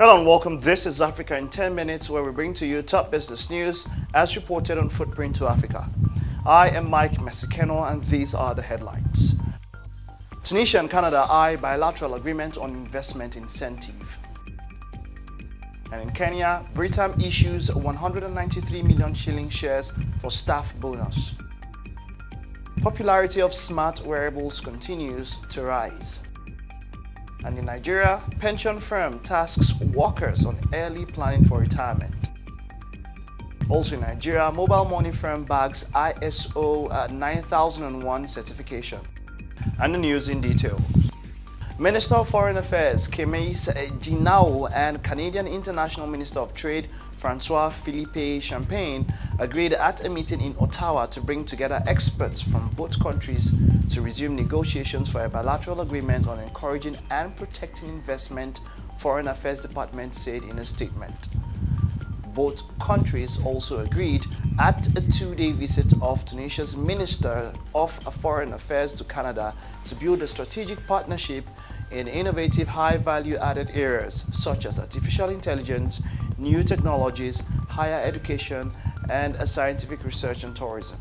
Hello and welcome. This is Africa in 10 minutes, where we bring to you top business news as reported on Footprint to Africa. I am Mike Mesikeno and these are the headlines. Tunisia and Canada eye bilateral agreement on investment incentive. And in Kenya, Britam issues 193 million shilling shares for staff bonus. Popularity of smart wearables continues to rise. And in Nigeria, pension firm tasks workers on early planning for retirement. Also in Nigeria, mobile money firm bags ISO 9001 certification. And the news in detail. Minister of Foreign Affairs Kemeis Jinao and Canadian International Minister of Trade Francois-Philippe Champagne agreed at a meeting in Ottawa to bring together experts from both countries to resume negotiations for a bilateral agreement on encouraging and protecting investment, Foreign Affairs Department said in a statement. Both countries also agreed at a two-day visit of Tunisia's Minister of Foreign Affairs to Canada to build a strategic partnership in innovative high-value-added areas such as artificial intelligence, new technologies, higher education, and scientific research and tourism.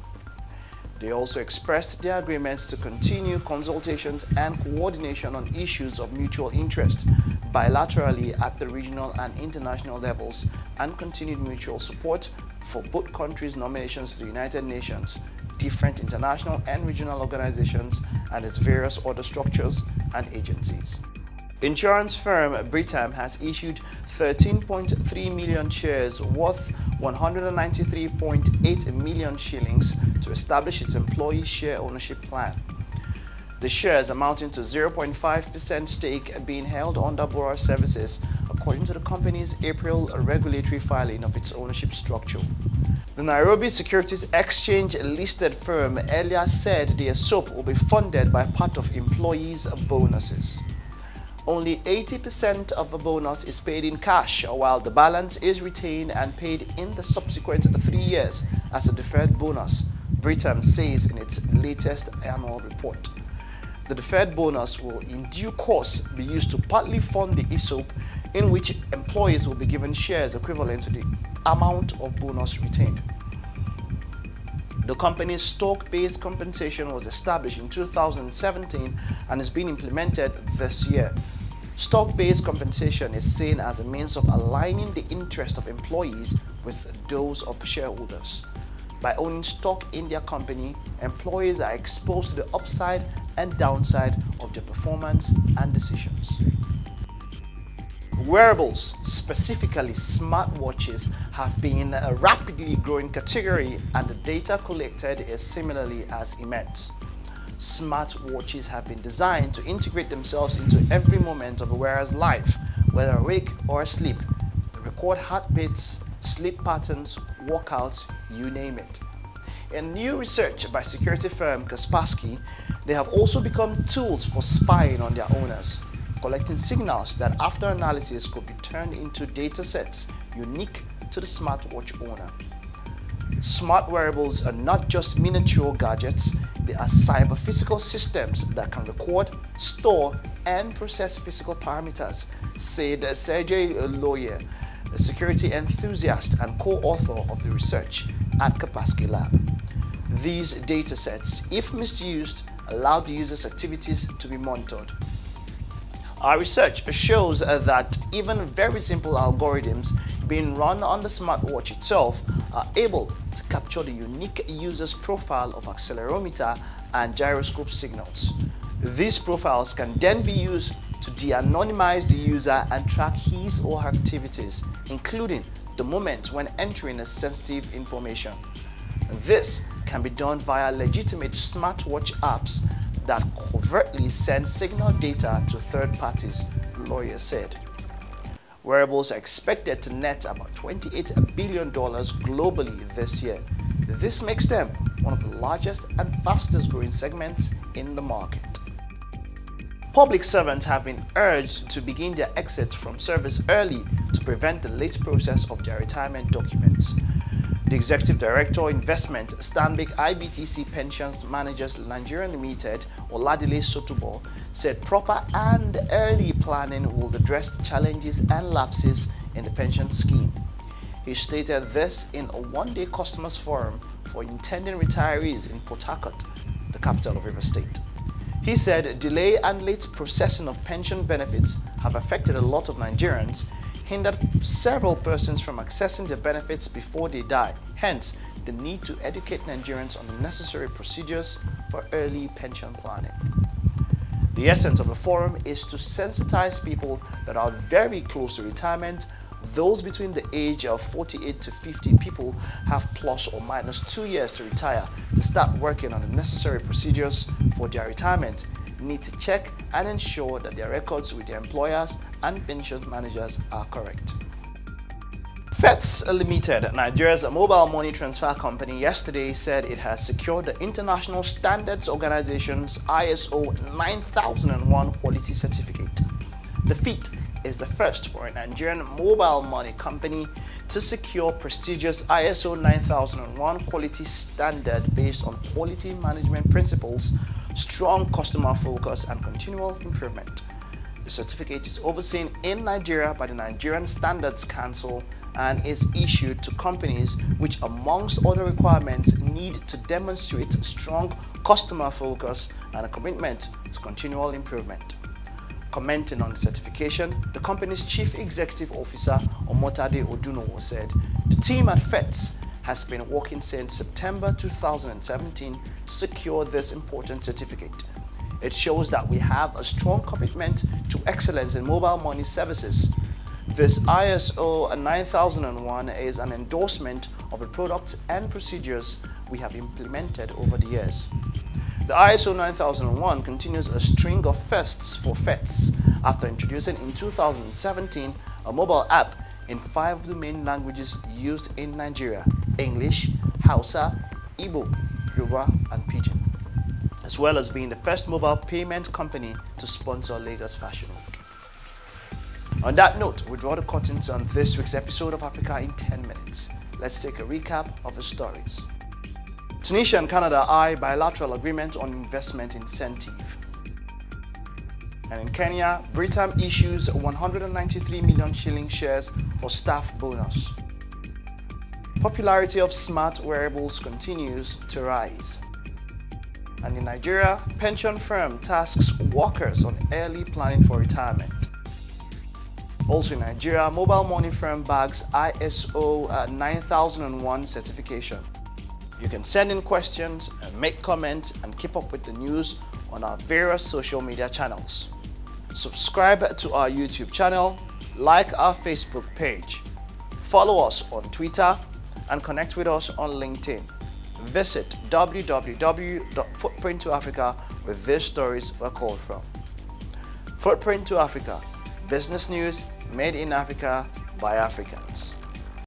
They also expressed their agreements to continue consultations and coordination on issues of mutual interest bilaterally at the regional and international levels, and continued mutual support for both countries' nominations to the United Nations, different international and regional organizations, and its various other structures and agencies. Insurance firm Britam has issued 13.3 million shares worth 193.8 million shillings to establish its employee share ownership plan. The shares amounting to 0.5% stake being held under Borough Services, according to the company's April regulatory filing of its ownership structure. The Nairobi Securities Exchange listed firm earlier said their SOP will be funded by part of employees' bonuses. Only 80% of the bonus is paid in cash, while the balance is retained and paid in the subsequent 3 years as a deferred bonus, Britam says in its latest annual report. The deferred bonus will in due course be used to partly fund the ESOP, in which employees will be given shares equivalent to the amount of bonus retained. The company's stock-based compensation was established in 2017 and is being implemented this year. Stock-based compensation is seen as a means of aligning the interests of employees with those of shareholders. By owning stock in their company, employees are exposed to the upside and downside of their performance and decisions. Wearables, specifically smartwatches, have been a rapidly growing category, and the data collected is similarly as immense. Smartwatches have been designed to integrate themselves into every moment of a wearer's life, whether awake or asleep. They record heartbeats, sleep patterns, workouts, you name it. In new research by security firm Kaspersky, they have also become tools for spying on their owners, collecting signals that after analysis could be turned into data sets unique to the smartwatch owner. Smart wearables are not just miniature gadgets, they are cyber-physical systems that can record, store, and process physical parameters, said Sergey Loyer, a security enthusiast and co-author of the research at Kaspersky Lab. These datasets, if misused, allow the user's activities to be monitored. Our research shows that even very simple algorithms being run on the smartwatch itself are able to capture the unique user's profile of accelerometer and gyroscope signals. These profiles can then be used to de-anonymize the user and track his or her activities, including the moment when entering a sensitive information. This can be done via legitimate smartwatch apps that covertly send signal data to third parties, Loyer said. Wearables are expected to net about $28 billion globally this year. This makes them one of the largest and fastest growing segments in the market. Public servants have been urged to begin their exit from service early to prevent the late process of their retirement documents. The Executive Director, Investment, Stanbic IBTC Pensions Managers Nigerian Limited, Oladile Sotubo, said proper and early planning will address the challenges and lapses in the pension scheme. He stated this in a one-day customers forum for intending retirees in Port Harcourt, the capital of Rivers State. He said delay and late processing of pension benefits have affected a lot of Nigerians, hindered several persons from accessing their benefits before they die. Hence, the need to educate Nigerians on the necessary procedures for early pension planning. The essence of the forum is to sensitize people that are very close to retirement. Those between the age of 48 to 50 people have plus or minus 2 years to retire to start working on the necessary procedures for their retirement. Need to check and ensure that their records with their employers and pension managers are correct. FETS Limited, Nigeria's mobile money transfer company, yesterday said it has secured the International Standards Organization's ISO 9001 quality certificate. The feat is the first for a Nigerian mobile money company to secure prestigious ISO 9001 quality standard based on quality management principles, strong customer focus, and continual improvement. The certificate is overseen in Nigeria by the Nigerian Standards Council and is issued to companies which, amongst other requirements, need to demonstrate strong customer focus and a commitment to continual improvement. Commenting on the certification, the company's Chief Executive Officer, Omotade Odunowo, said the team at FETS has been working since September 2017 to secure this important certificate. It shows that we have a strong commitment to excellence in mobile money services. This ISO 9001 is an endorsement of the products and procedures we have implemented over the years. The ISO 9001 continues a string of firsts for FETS after introducing in 2017 a mobile app in 5 of the main languages used in Nigeria: English, Hausa, Igbo, Yoruba, and Pidgin, as well as being the first mobile payment company to sponsor Lagos Fashion Week. On that note, we draw the curtains on this week's episode of Africa in 10 minutes. Let's take a recap of the stories. Tunisia and Canada eye bilateral agreement on investment incentive. And in Kenya, Britam issues 193 million shilling shares for staff bonus. Popularity of smart wearables continues to rise. And in Nigeria, pension firm tasks workers on early planning for retirement. Also in Nigeria, mobile money firm bags ISO 9001 certification. You can send in questions and make comments and keep up with the news on our various social media channels. Subscribe to our YouTube channel, like our Facebook page, follow us on Twitter, and connect with us on LinkedIn. Visit www.footprint2africa where these stories were called from. Footprint to Africa, business news made in Africa by Africans.